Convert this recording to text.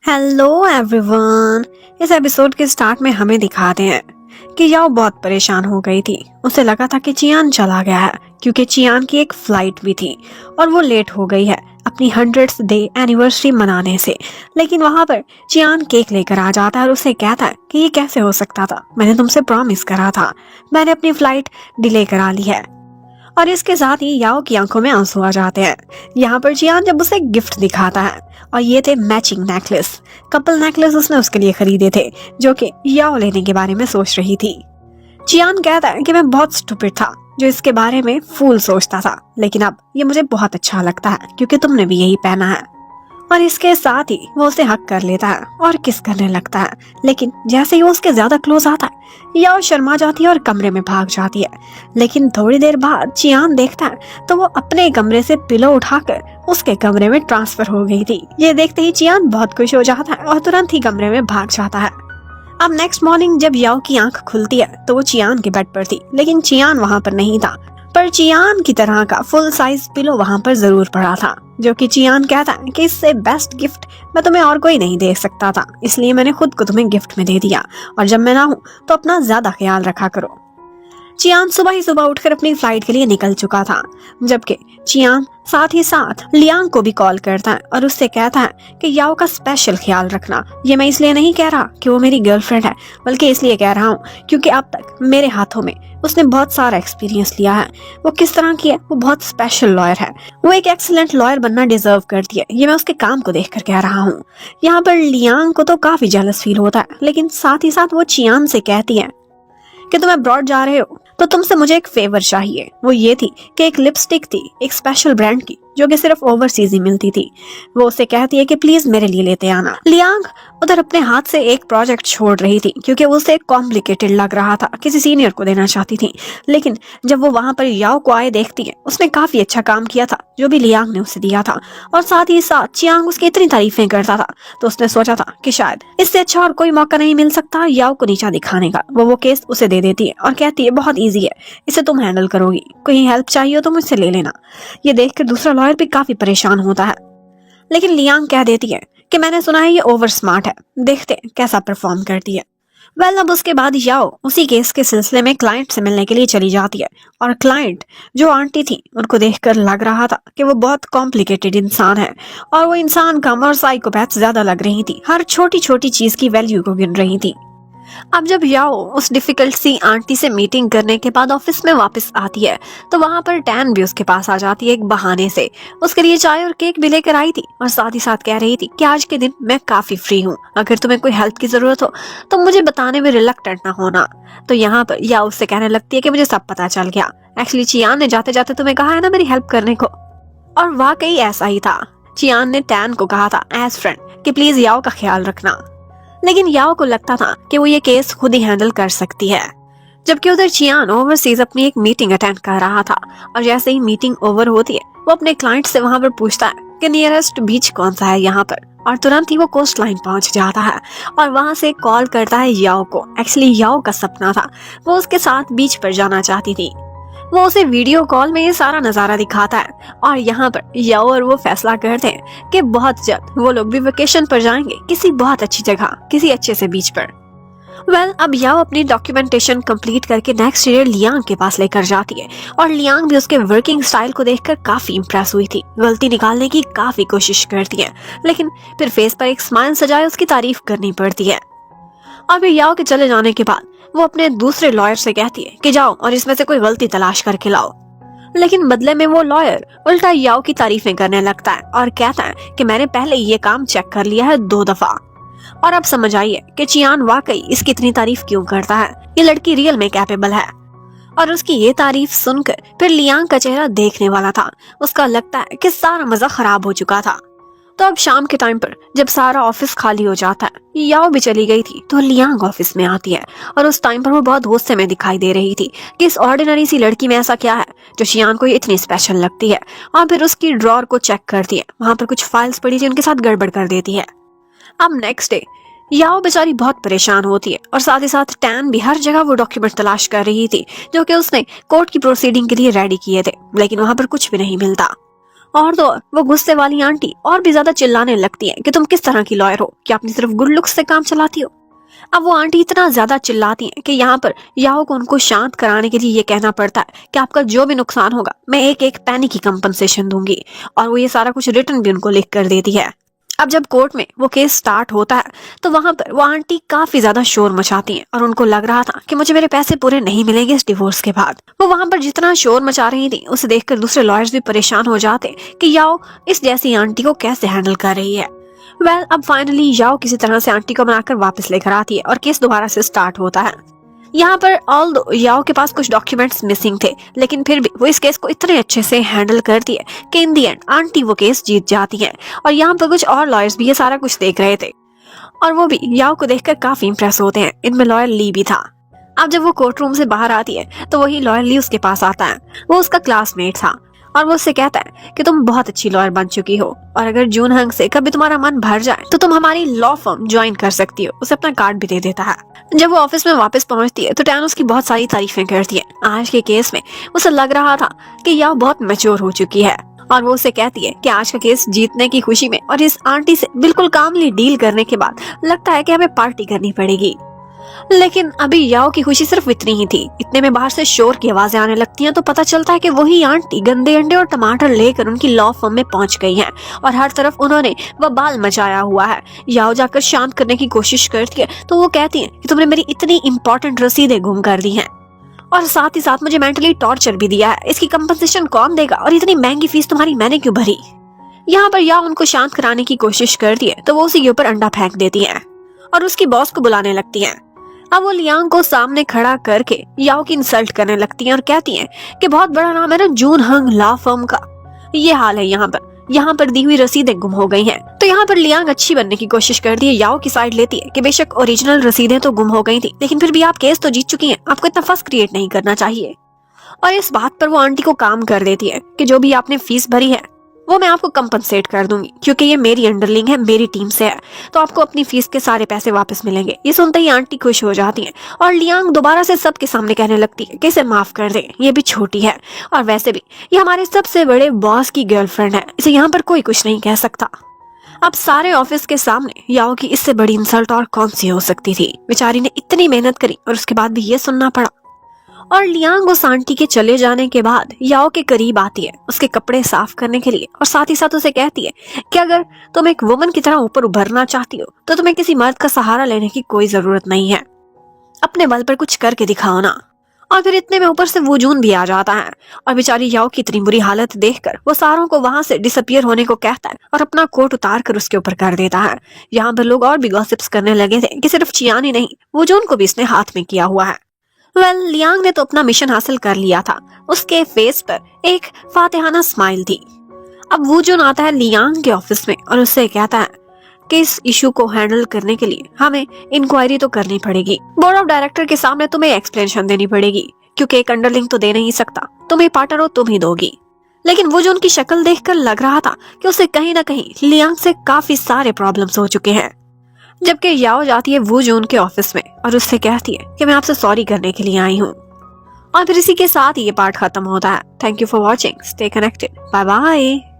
Hello everyone. इस episode के start में हमें दिखाते हैं कि याओ बहुत परेशान हो गई थी। उसे लगा था कि चियान चला गया है क्योंकि चियान की एक फ्लाइट भी थी और वो लेट हो गई है अपनी 100th डे एनिवर्सरी मनाने से। लेकिन वहां पर चियान केक लेकर आ जाता है और उसे कहता है कि ये कैसे हो सकता था, मैंने तुमसे प्रॉमिस करा था, मैंने अपनी फ्लाइट डिले करा ली है। और इसके साथ ही याओ की आंखों में आंसू आ जाते हैं। यहाँ पर चियान जब उसे गिफ्ट दिखाता है और ये थे मैचिंग नेकलेस, कपल नेकलेस उसने उसके लिए खरीदे थे जो कि याओ लेने के बारे में सोच रही थी। चियान कहता है कि मैं बहुत स्टूपिड था जो इसके बारे में फूल सोचता था, लेकिन अब ये मुझे बहुत अच्छा लगता है क्योंकि तुमने भी यही पहना है। और इसके साथ ही वो उसे हक कर लेता है और किस करने लगता है। लेकिन जैसे ही वो उसके ज्यादा क्लोज आता है याओ शर्मा जाती है और कमरे में भाग जाती है। लेकिन थोड़ी देर बाद चियान देखता है तो वो अपने कमरे से पिलो उठाकर उसके कमरे में ट्रांसफर हो गई थी। ये देखते ही चियान बहुत खुश हो जाता है और तुरंत ही कमरे में भाग जाता है। अब नेक्स्ट मॉर्निंग जब याओ की आंख खुलती है तो वो चियान के बेड पर थी, लेकिन चियान वहाँ पर नहीं था। पर चियान की तरह का फुल साइज पिलो वहाँ पर जरूर पड़ा था, जो कि चियान कहता है कि इससे बेस्ट गिफ्ट मैं तुम्हें और कोई नहीं दे सकता था, इसलिए मैंने खुद को तुम्हें गिफ्ट में दे दिया और जब मैं ना हूँ तो अपना ज्यादा ख्याल रखा करो। चियान सुबह ही सुबह उठकर अपनी फ्लाइट के लिए निकल चुका था, जबकि चियान साथ ही साथ लियांग को भी कॉल करता है और उससे कहता है कि याओ का स्पेशल ख्याल रखना। ये मैं इसलिए नहीं कह रहा कि वो मेरी गर्लफ्रेंड है, बल्कि इसलिए कह रहा हूँ क्योंकि अब तक मेरे हाथों में उसने बहुत सारा एक्सपीरियंस लिया है। वो किस तरह की है, वो बहुत स्पेशल लॉयर है, वो एक एक्सीलेंट लॉयर बनना डिजर्व करती है। ये मैं उसके काम को देखकर कह रहा हूँ। यहाँ पर लियांग को तो काफी जेलस फील होता है, लेकिन साथ ही साथ वो चियान से कहती है कि तुम अब्रॉड जा रहे हो तो तुमसे मुझे एक फेवर चाहिए। वो ये थी कि एक लिपस्टिक थी एक स्पेशल ब्रांड की जो कि सिर्फ ओवरसीज ही मिलती थी। वो उसे कहती है कि प्लीज मेरे लिए लेते आना। लियांग उधर अपने हाथ से एक प्रोजेक्ट छोड़ रही थी क्योंकि वो उसे कॉम्प्लिकेटेड लग रहा था, किसी सीनियर को देना चाहती थी। लेकिन जब वो वहां पर याओ को आए देखती है, उसने काफी अच्छा काम किया था जो भी लियांग ने उसे दिया था, और साथ ही साथ चियांग उसकी इतनी तारीफें करता था तो उसने सोचा था कि शायद इससे अच्छा और कोई मौका नहीं मिल सकता याओ को नीचा दिखाने का। वो केस उसे दे देती है और कहती है बहुत ईजी है, इसे तुम हैंडल करोगी, कोई हेल्प चाहिए हो तो मुझसे ले लेना। ये देखकर दूसरा लॉयर भी काफी परेशान होता है, लेकिन लियांग कह देती है कि मैंने सुना है ये ओवर स्मार्ट है, देखते हैं कैसा परफॉर्म करती है। अब उसके बाद याओ उसी केस के सिलसिले में क्लाइंट से मिलने के लिए चली जाती है, और क्लाइंट जो आंटी थी उनको देखकर लग रहा था कि वो बहुत कॉम्प्लिकेटेड इंसान है, और वो इंसान कम और साइकोपैथ ज्यादा लग रही थी, हर छोटी छोटी चीज की वैल्यू को गिन रही थी। अब जब याओ उस डिफिकल्ट सी आंटी से मीटिंग करने के बाद ऑफिस में वापस आती है तो वहां पर टैन भी उसके पास आ जाती है एक बहाने से। उसके लिए चाय और केक भी लेकर आई थी और साथ ही साथ कह रही थी कि आज के दिन मैं काफी फ्री हूँ, अगर तुम्हें कोई हेल्प की जरूरत हो तो मुझे बताने में रिलक्टेंट ना होना। तो यहाँ पर याओ उससे कहने लगती है कि मुझे सब पता चल गया, एक्चुअली चियान ने जाते जाते तुम्हें कहा है ना मेरी हेल्प करने को। और वाकई ऐसा ही था, चियान ने टैन को कहा था एज फ्रेंड कि प्लीज याओ का ख्याल रखना। लेकिन याओ को लगता था कि वो ये केस खुद ही हैंडल कर सकती है, जबकि उधर चियान ओवरसीज अपनी एक मीटिंग अटेंड कर रहा था, और जैसे ही मीटिंग ओवर होती है वो अपने क्लाइंट से वहां पर पूछता है कि नियरेस्ट बीच कौन सा है यहाँ पर, और तुरंत ही वो कोस्ट लाइन पहुंच जाता है और वहां से कॉल करता है याओ को। एक्चुअली याओ का सपना था, वो उसके साथ बीच पर जाना चाहती थी। वो उसे वीडियो कॉल में ये सारा नजारा दिखाता है और यहाँ पर याओ और वो फैसला करते हैं कि बहुत जल्द वो लोग भी वेकेशन पर जाएंगे किसी बहुत अच्छी जगह, किसी अच्छे से बीच पर। अब याओ अपनी डॉक्यूमेंटेशन कंप्लीट करके नेक्स्ट ईयर लियांग के पास लेकर जाती है, और लियांग भी उसके वर्किंग स्टाइल को देखकर काफी इंप्रेस हुई थी। गलती निकालने की काफी कोशिश करती है, लेकिन फिर फेस पर एक स्माइल सजाए उसकी तारीफ करनी पड़ती है। अब याओ के चले जाने के बाद वो अपने दूसरे लॉयर से कहती है कि जाओ और इसमें से कोई गलती तलाश करके लाओ, लेकिन बदले में वो लॉयर उल्टा याओ की तारीफें करने लगता है और कहता है कि मैंने पहले ये काम चेक कर लिया है 2 दफा, और अब समझ आइए कि चियान वाकई इसकी इतनी तारीफ क्यों करता है, ये लड़की रियल में कैपेबल है। और उसकी ये तारीफ सुनकर फिर लियांग का चेहरा देखने वाला था, उसका लगता है कि सारा मजा खराब हो चुका था। तो अब शाम के टाइम पर जब सारा ऑफिस खाली हो जाता है, याओ भी चली गई थी, तो लियांग ऑफिस में आती है, और उस टाइम पर वो बहुत गुस्से में दिखाई दे रही थी कि इस ऑर्डिनरी सी लड़की में ऐसा क्या है जो चियान को इतनी स्पेशल लगती है। और फिर उसकी ड्रॉर को चेक करती है, वहां पर कुछ फाइल्स पड़ी थी, उनके साथ गड़बड़ कर देती है। अब नेक्स्ट डे याओ बेचारी बहुत परेशान होती है, और साथ ही साथ टैन भी हर जगह वो डॉक्यूमेंट तलाश कर रही थी जो कि उसने कोर्ट की प्रोसीडिंग के लिए रेडी किए थे, लेकिन वहां पर कुछ भी नहीं मिलता। और तो और वो गुस्से वाली आंटी और भी ज्यादा चिल्लाने लगती है कि तुम किस तरह की लॉयर हो, क्या अपनी सिर्फ गुड लुक्स से काम चलाती हो। अब वो आंटी इतना ज्यादा चिल्लाती है कि यहाँ पर याओ को उनको शांत कराने के लिए ये कहना पड़ता है कि आपका जो भी नुकसान होगा मैं एक एक पैनी की कंपनसेशन दूंगी, और वो ये सारा कुछ रिटर्न भी उनको लिख कर देती है। अब जब कोर्ट में वो केस स्टार्ट होता है तो वहां पर वो आंटी काफी ज्यादा शोर मचाती हैं और उनको लग रहा था कि मुझे मेरे पैसे पूरे नहीं मिलेंगे इस डिवोर्स के बाद। वो वहां पर जितना शोर मचा रही थी उसे देखकर दूसरे लॉयर्स भी परेशान हो जाते कि याओ इस जैसी आंटी को कैसे हैंडल कर रही है। अब फाइनली याओ किसी तरह से आंटी को मनाकर वापस लेकर आती है और केस दोबारा से स्टार्ट होता है। यहाँ पर ऑल्दो याओ के पास कुछ डॉक्यूमेंट्स मिसिंग थे, लेकिन फिर भी वो इस केस को इतने अच्छे से हैंडल करती है कि इन दी एंड आंटी वो केस जीत जाती है। और यहाँ पर कुछ और लॉयर्स भी ये सारा कुछ देख रहे थे और वो भी याओ को देखकर काफी इंप्रेस होते हैं। इनमें लॉयर ली भी था। अब जब वो कोर्ट रूम से बाहर आती है तो वही लॉयर ली उसके पास आता है। वो उसका क्लासमेट था और वो उससे कहता है कि तुम बहुत अच्छी लॉयर बन चुकी हो और अगर जून हंग से कभी तुम्हारा मन भर जाए तो तुम हमारी लॉ फर्म ज्वाइन कर सकती हो। उसे अपना कार्ड भी दे देता है। जब वो ऑफिस में वापस पहुंचती है तो टैन उसकी बहुत सारी तारीफें करती है। आज के केस में उसे लग रहा था कि याओ बहुत मैच्योर हो चुकी है और वो उसे कहती है कि आज का केस जीतने की खुशी में और इस आंटी से बिल्कुल कामली डील करने के बाद लगता है कि हमें पार्टी करनी पड़ेगी। लेकिन अभी याओ की खुशी सिर्फ इतनी ही थी। इतने में बाहर से शोर की आवाजें आने लगती हैं तो पता चलता है कि वही आंटी गंदे अंडे और टमाटर लेकर उनकी लॉ फर्म में पहुंच गई हैं और हर तरफ उन्होंने बवाल मचाया हुआ है। याओ जाकर शांत करने की कोशिश करती है तो वो कहती है कि तुमने मेरी इतनी इंपॉर्टेंट रसीदें गुम कर दी हैं और साथ ही साथ मुझे मेंटली टॉर्चर भी दिया है। इसकी कंपनसेशन कौन देगा और इतनी महंगी फीस तुम्हारी मैंने क्यों भरी। यहाँ पर याओ उनको शांत कराने की कोशिश करती है तो वो उसी के ऊपर अंडा फेंक देती है और उसकी बॉस को बुलाने लगती है। अब वो लियांग को सामने खड़ा करके याओ की इंसल्ट करने लगती हैं और कहती हैं कि बहुत बड़ा नाम है ना जून हंग लॉ फर्म का, ये हाल है यहाँ पर दी हुई रसीदें गुम हो गई हैं। तो यहाँ पर लियांग अच्छी बनने की कोशिश करती है, याओ की साइड लेती है कि बेशक ओरिजिनल रसीदें तो गुम हो गई थी लेकिन फिर भी आप केस तो जीत चुकी हैं, आपको इतना फस क्रिएट नहीं करना चाहिए। और इस बात पर वो आंटी को काम कर देती है कि जो भी आपने फीस भरी है वो मैं आपको कंपनसेट कर दूंगी क्योंकि ये मेरी अंडरलिंग है, मेरी टीम से है, तो आपको अपनी फीस के सारे पैसे वापस मिलेंगे। ये सुनते ही आंटी खुश हो जाती हैं और लियांग दोबारा से सबके सामने कहने लगती है कि इसे माफ कर दे, ये भी छोटी है और वैसे भी ये हमारे सबसे बड़े बॉस की गर्लफ्रेंड है, इसे यहाँ पर कोई कुछ नहीं कह सकता। अब सारे ऑफिस के सामने याओ की इससे बड़ी इंसल्ट और कौन सी हो सकती थी। बेचारी ने इतनी मेहनत करी और उसके बाद भी ये सुनना पड़ा। और लियांग उस आंटी के चले जाने के बाद याओ के करीब आती है उसके कपड़े साफ करने के लिए और साथ ही साथ उसे कहती है कि अगर तुम एक वुमन की तरह ऊपर उभरना चाहती हो तो तुम्हें किसी मर्द का सहारा लेने की कोई जरूरत नहीं है, अपने बल पर कुछ करके दिखाओ ना। और फिर इतने में ऊपर से वो जून भी आ जाता है और बेचारी याओ की इतनी बुरी हालत देखकर वो सारों को वहां से डिसअपियर होने को कहता है और अपना कोट उतार कर उसके ऊपर कर देता है। यहाँ पर लोग और भी गॉसिप्स करने लगे थे कि सिर्फ चियान ही नहीं, वो जून को भी इसने हाथ में किया हुआ है। लियांग ने तो अपना मिशन हासिल कर लिया था। उसके फेस पर एक फातिहाना स्माइल थी। अब वो जून आता है लियांग के ऑफिस में और उससे कहता है कि इस इशू को हैंडल करने के लिए हमें इंक्वायरी तो करनी पड़ेगी, बोर्ड ऑफ डायरेक्टर के सामने तुम्हें एक्सप्लेनेशन देनी पड़ेगी क्योंकि एक अंडरलिंग तो दे नहीं सकता, तुम ही पार्टनर हो, तुम ही दोगी। लेकिन वो जो उनकी शक्ल देखकर लग रहा था कि उसे कहीं ना कहीं लियांग से काफी सारे प्रॉब्लम्स हो चुके हैं। जबकि याओ जाती है वो जून के ऑफिस में और उससे कहती है कि मैं आपसे सॉरी करने के लिए आई हूँ। और फिर इसी के साथ ये पार्ट खत्म होता है। Thank you for watching, stay connected, bye bye.